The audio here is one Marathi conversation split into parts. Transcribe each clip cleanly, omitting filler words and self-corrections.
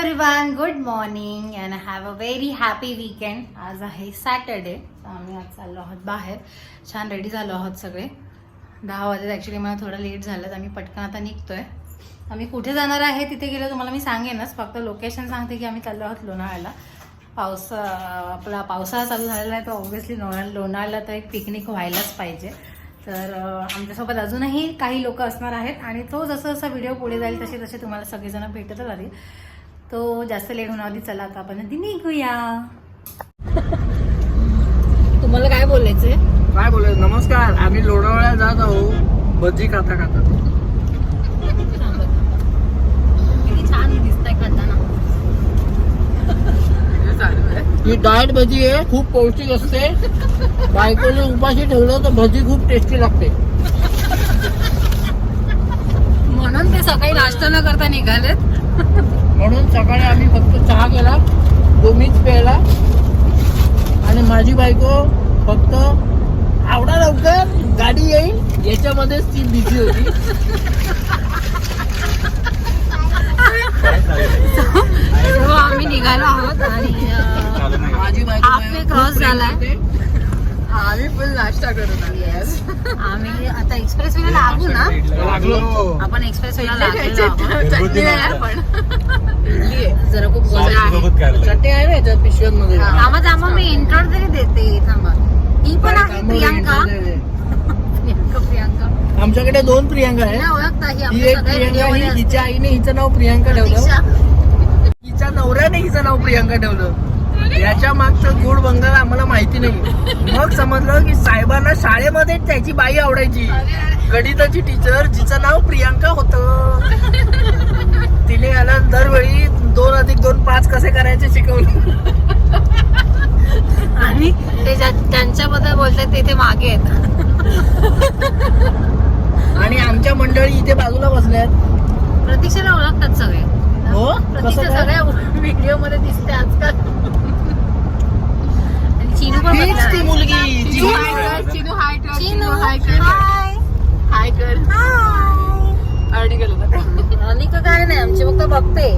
Everyone, good morning and have a very happy weekend. आज आहे सॅटर्डे. आम्ही आज चाललो आहोत बाहेर. छान रेडी झालो आहोत सगळे. 10 वाजता ॲक्च्युली मला थोडं लेट झालं. आम्ही पटकन आता निघतोय. आम्ही कुठे जाणार आहे तिथे गेलो तुम्हाला मी सांगेनच. फक्त लोकेशन सांगते की आम्ही चाललो आहोत लोणावळ्याला. आपला पावसाळा चालू झालेला आहे तर ऑब्व्हियसली लोणावळ्याला तर एक पिकनिक व्हायलाच पाहिजे. तर आमच्यासोबत अजूनही काही लोक असणार आहेत आणि तो जसं जसा व्हिडिओ पुढे जाईल तसे तसे तुम्हाला सगळेजण भेटत राहतील. तो जास्त लेट होणार आधी. चला आता आपण आधी निघूया. तुम्हाला काय बोलायचंय? काय बोलायचं? नमस्कार, आम्ही लोणावळ्याला जात आहोत भजी खाता खाता. किती छान दिसतंय खाताना. ही डाएट भजी आहे, खूप पौष्टिक असते. बायकोने उपाशी ठेवलं तर भजी खूप टेस्टी लागते. म्हणून ते सकाळी नाश्ता न करता निघालेत. म्हणून सकाळी आम्ही फक्त चहा केला, गोमीच प्यायला. आणि माझी बायको फक्त आवडा लवकर गाडी येईल याच्यामध्येच ती बिझी होती. आम्ही निघालो आहोत आणि माझी बायको हाफवे क्रॉस झालाय. आम्ही पण नाश्ता करत आम्ही आता एक्सप्रेस वेला लागू ना. लागलो. आपण एक्सप्रेस वेला लागलेलो आहोत. जरा खूप चटणी आहे ना याच्यात पिशव्यांमध्ये. थांबा मी इंट्रो तरी देते. थांबा. ही पण आहे प्रियांका. प्रियांका आमच्याकडे 2 प्रियांका आहे. ओळखता ही एक प्रियांका, ही हिच्या आईने हिचं नाव प्रियांका ठेवलं. हिच्या नवऱ्याने हिचं नाव प्रियांका ठेवलं. याच्या मागचं गुड बंगाल आम्हाला माहिती नाही. मग समजलं की साहेबांना शाळेमध्ये त्याची बाई आवडायची, गणिताची टीचर, जिचं नाव प्रियांका होतं. तिने याला दरवेळी 2 अधिक 2 5 कसे करायचे शिकवलं. आणि ते त्यांच्याबद्दल बोलतात ते मागे आहेत. आणि आमच्या मंडळी इथे बाजूला बसल्यात. प्रतीक्षेला ओळखतात सगळे. हो, प्रतीक्षा सगळ्या व्हिडिओ मध्ये दिसते आजकाल. चिनू पण हीच ती मुलगी. चिनू हाय कर. हाय कर. अर्निका काय नाही आमची फक्त बघते.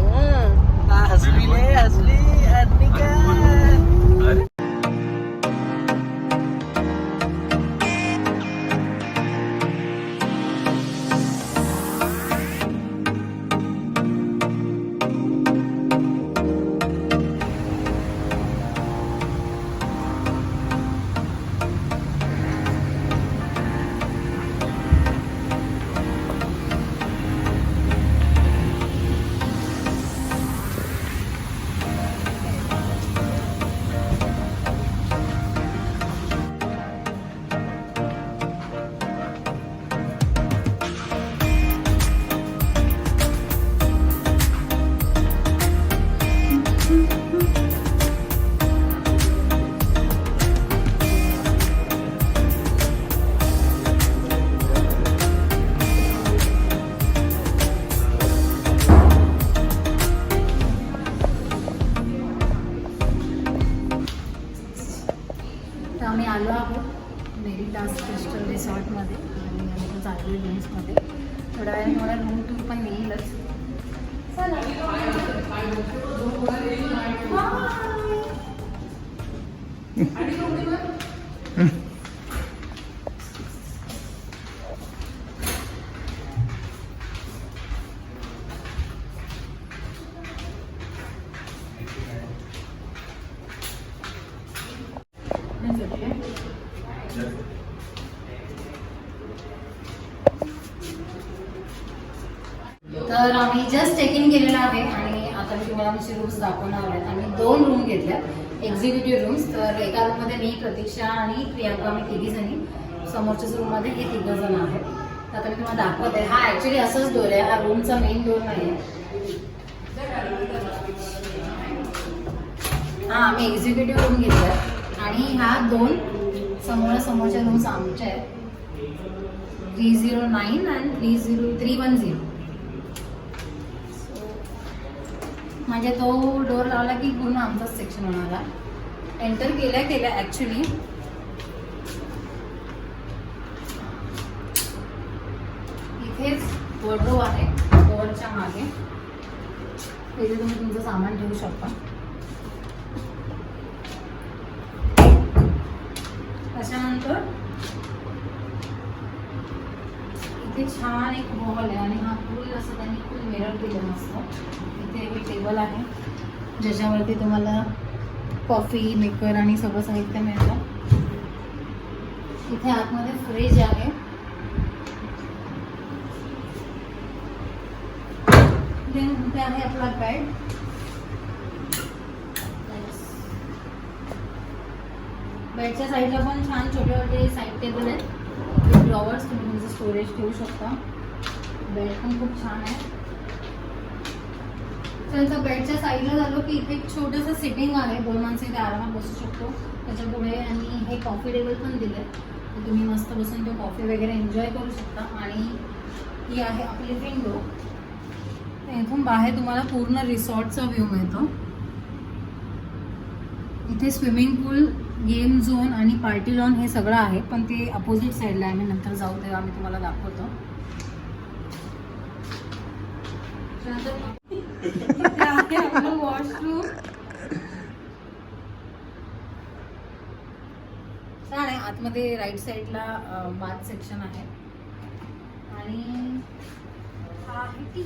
हसली अर्निका. आम्ही आलो आहोत मेरिटास क्रिस्टल रिसॉर्टमध्ये आणि आम्ही चाललो रूम्समध्ये. थोड्या वेळाने मला रूम टूर पण येईलच. तर आम्ही जस्ट चेक इन केलेलं आहे आणि आता मी तुम्हाला आमचे रूम्स दाखवणार आहेत. आम्ही 2 रूम घेतल्या, एक्झिक्युटिव्ह रूम्स. तर एका रूममध्ये मी, प्रतीक्षा आणि प्रियांका, आम्ही 3 जणी. समोरच्याच रूममध्ये हे 3 जण आहेत. तर आता मी तुम्हाला दाखवते. हा ऍक्च्युली असंच डोर आहे, हा रूमचा मेन डोर नाही आहे. हा आम्ही एक्झिक्युटिव्ह रूम घेतला आणि ह्या 2 समोरच्या रूम्स आमच्या आहेत. 309 आणि 310. म्हणजे तो डोर लावला की पूर्ण आमचाच सेक्शन होणार. एंटर केल्या ऍक्च्युली इथेच वॉर्डरोब आहे डोअरच्या मागे. इथे तुम्ही तुमचं सामान ठेवू शकता. त्याच्यानंतर इथे छान एक हॉल आहे आणि हा फुल असं त्यांनी फुल मिरर दिलं मस्त. इथे एक टेबल आहे ज्याच्यावरती तुम्हाला कॉफी मेकर आणि सगळं साहित्य मिळतं. इथे आतमध्ये फ्रीज आहे. इथे आहे आपला बेड. बेडच्या साईडला पण छान छोटे छोटे साईड टेबल आहेत. ड्रॉवर्स तुम्ही तुमचं स्टोरेज ठेवू शकता. बेड पण खूप छान आहे. त्यानंतर बेडच्या साईडला झालो की इथे एक छोटंसं सिटिंग आहे. 2 माणसं इथे आरामात बसू शकतो. त्याच्या पुढे आणि हे कॉफी टेबल पण दिलं आहे. तुम्ही मस्त बसून तो कॉफी वगैरे एन्जॉय करू शकता. आणि ही आहे आपली विंडो. इथून बाहेर तुम्हाला पूर्ण रिसॉर्टचा व्ह्यू मिळतो. इथे स्विमिंग पूल, गेम झोन आणि पार्टी लॉन हे सगळं आहे, पण ते अपोजिट साईडला आहे. आम्ही नंतर जाऊ तेव्हा आम्ही तुम्हाला दाखवतो. आपलं वॉशरूम छान आहे. आतमध्ये राईट साईडला बाथ सेक्शन आहे आणि हा आहे टी.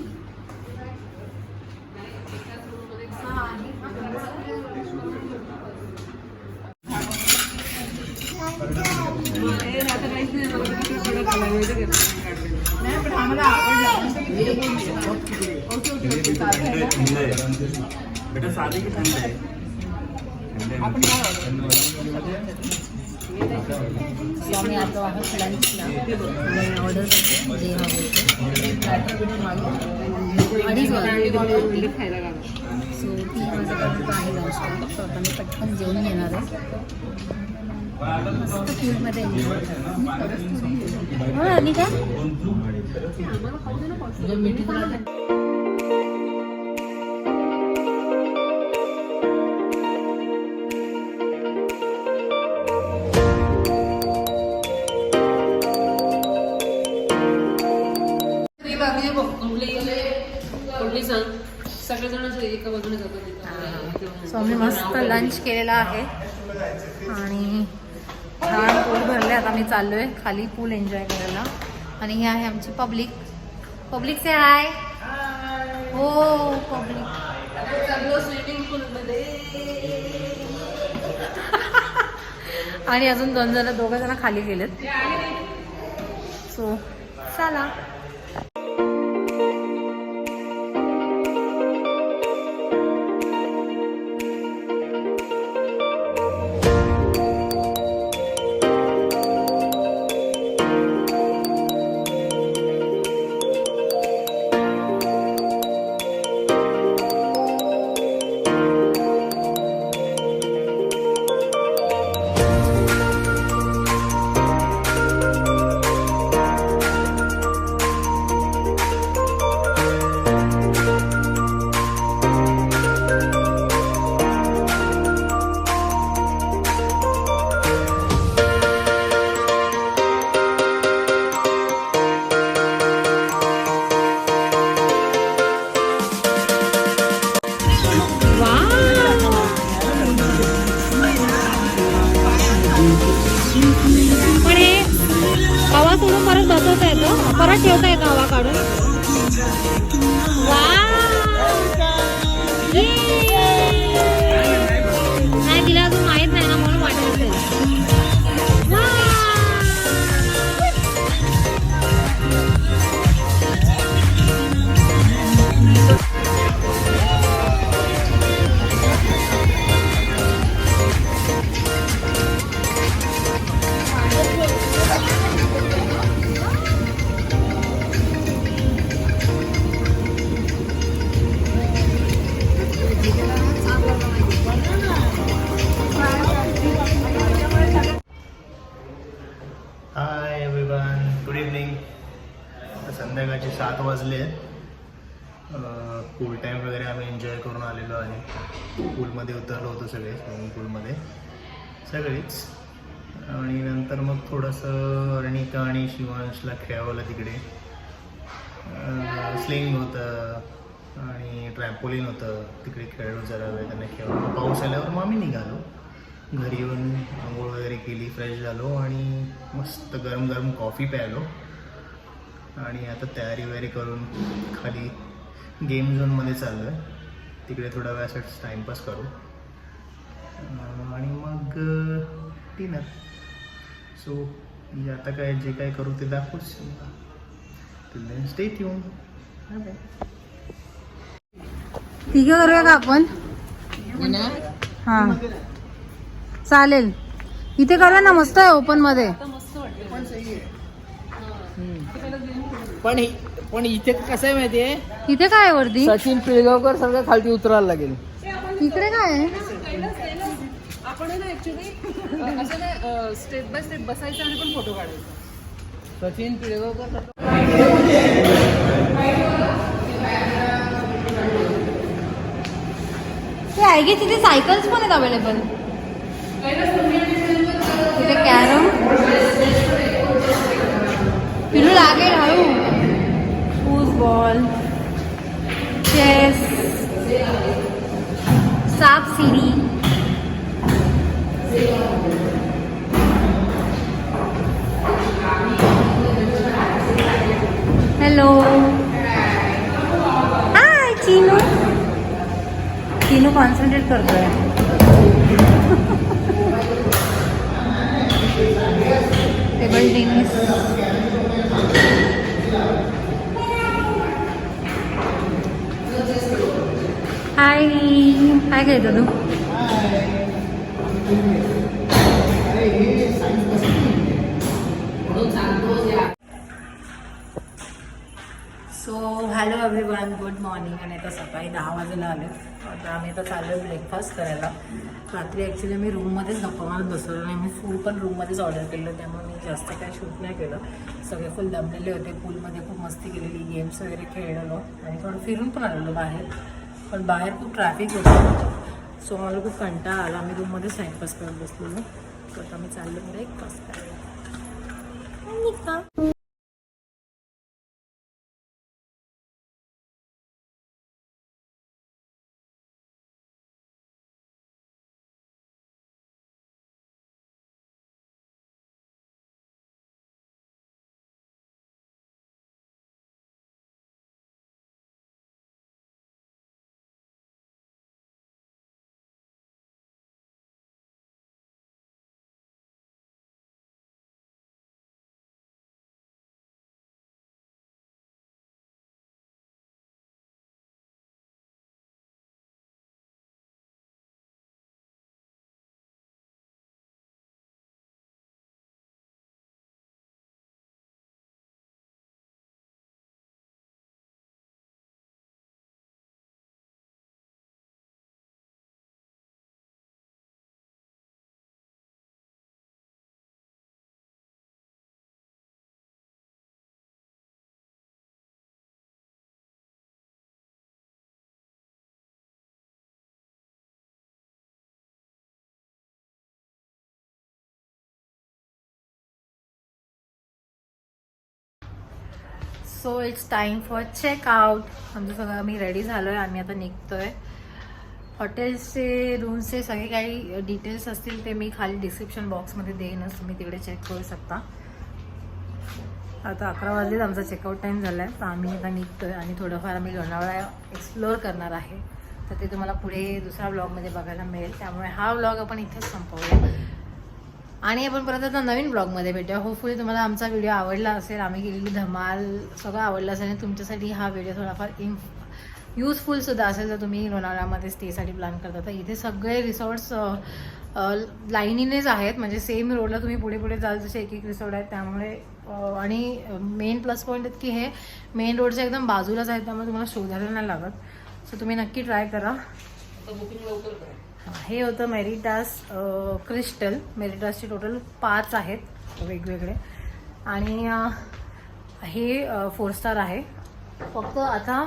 बेटा साधे की ठंड आहे. आम्ही आलो आहोत लंचला. ऑर्डर करतो जे हवं अडीच वाजता खायला लागलो. सो 3 वाजेपर्यंत आहे लंच टाईम. सो आता मी पटकन जेवून येणार आहे. मस्त फूडमध्ये एन्जॉय आणि काय सो आम्ही मस्त लंच केलेला आहे आणि छान पूल भरले. आता आम्ही चाललो आहे खाली पूल एन्जॉय करायला. आणि ही आहे आमची पब्लिक. पब्लिक से हाय. हो पब्लिक चाललो स्विमिंग पूलमध्ये. आणि अजून 2 जण खाली गेलेत. सो चला. पण हे हवा सोडून परत बसवता येतो, परत ठेवता येतो हवा काढून. नाही तिला अजून माहित नाही ना म्हणून वाटत असेल. Hi everyone, good evening. संध्याकाळचे 7 वाजले. पूल टाईम वगैरे आम्ही एन्जॉय करून आलेलो आहे. पूलमध्ये उतरलो होतो सगळे, स्विमिंग पूलमध्ये सगळेच. आणि नंतर मग थोडंसं अर्णिका आणि शिवांशला खेळावलं तिकडे. स्लिंग होतं, आणि ट्रॅम्पोलिन होतं, तिकडे खेळलो जरा वेळ, त्यांना खेळलो. पाऊस आल्यावर मग आम्ही निघालो. घरी येऊन आंघोळ वगैरे केली, फ्रेश झालो आणि मस्त गरम गरम कॉफी प्यायलो. आणि आता तयारी वगैरे करून खाली गेम झोनमध्ये चाललो आहे. तिकडे थोडा वेळासाठी टाईमपास करू आणि मग डिनर. सो आता काय जे काय करू ते दाखवूच. Stay tune. ठीक आहे, करूया का आपण? हां चालेल. इथे करूया ना, मस्त आहे ओपन मध्ये. पण इथे कसं आहे माहितीये, इथे काय आहे वरती? सचिन पिळगावकर सारखं खालती उतरायला लागेल. इकडे काय आहे? आपण आहे ना ऍक्च्युली असं नाही, स्टेप बाय स्टेप बसायचं आणि पण फोटो काढायचा. सचिन पिळगावकर ते आहे की तिथे सायकल्स पण आहेत अवेलेबल. तिथे कॅरम फिरू लागेल हळू. फुटबॉल, चेस, साप सीडी. Hello, hi Chinu. Chinu concentrate करतोय. Table tennis. हाय, काय खेळतो तू? So hello everyone, good morning. आणि आता सकाळी 10 वाजायला आले. आता आम्ही आता चाललो ब्रेकफास्ट करायला. रात्री ॲक्च्युली मी रूममध्येच गप्पा मारत बसलो आणि मी फूड पण रूममध्येच ऑर्डर केलं, त्यामुळे मी जास्त काय शूट नाही केलं. सगळे फुल दमलेले होते. पूलमध्ये खूप मस्ती केलेली, गेम्स वगैरे खेळलेलो आणि थोडं फिरून पण आलेलो बाहेर. पण बाहेर खूप ट्रॅफिक होतं, सो मला खूप कंटाळा आला. आम्ही रूममध्येच टाईमपास करत बसलेलो. तर आता मी चाललो ब्रेकफास्ट करायला. So it's time for checkout. आमचं सगळं आम्ही रेडी झालो आहे. आम्ही आता निघतोय. हॉटेल्सचे, रूम्सचे सगळे काही डिटेल्स असतील ते मी खाली डिस्क्रिप्शन बॉक्समध्ये देईनच, तुम्ही तिकडे चेक करू शकता. आता 11 वाजलेच आमचा चेकआउट टाईम झाला आहे. तर आम्ही आता निघतोय आणि थोडंफार आम्ही लोणावळा एक्सप्लोअर करणार आहे. तर ते तुम्हाला पुढे दुसऱ्या ब्लॉगमध्ये बघायला मिळेल. त्यामुळे हा ब्लॉग आपण इथेच संपवूया आणि आपण परत आता नवीन ब्लॉगमध्ये भेटूया. होपफुली तुम्हाला आमचा व्हिडिओ आवडला असेल. आम्ही केलेली धमाल सगळं आवडलं असेल आणि तुमच्यासाठी हा व्हिडिओ थोडाफार युजफुलसुद्धा असेल. जर तुम्ही लोणावळ्यामध्ये स्टेसाठी प्लॅन करता तर इथे सगळे रिसॉर्ट्स लाईनीनेच आहेत. म्हणजे सेम रोडला तुम्ही पुढे पुढे जाल जसे एक एक रिसॉर्ट आहेत. त्यामुळे आणि मेन प्लस पॉईंट आहेत की हे मेन रोडच्या एकदम बाजूलाच आहेत, त्यामुळे तुम्हाला शोधायला नाही लागत. सो तुम्ही नक्की ट्राय करा. बुकिंग लवकर करा. हे होतं मेरिटास क्रिस्टल. मेरिटासचे टोटल 5 आहेत वेगवेगळे आणि हे 4 स्टार आहे. फक्त आता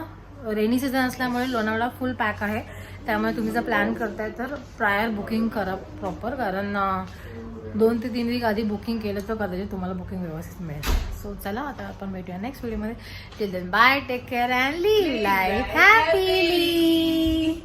रेनी सीझन असल्यामुळे लोणावळा फुल पॅक आहे. त्यामुळे तुम्ही जर प्लॅन करताय तर प्रायर बुकिंग करा प्रॉपर, कारण 2 ते 3 वीक आधी बुकिंग केलं तर कदाचित तुम्हाला बुकिंग व्यवस्थित मिळेल. सो चला आता आपण भेटूया नेक्स्ट व्हिडिओमध्ये. Till then bye, take care and live life happily.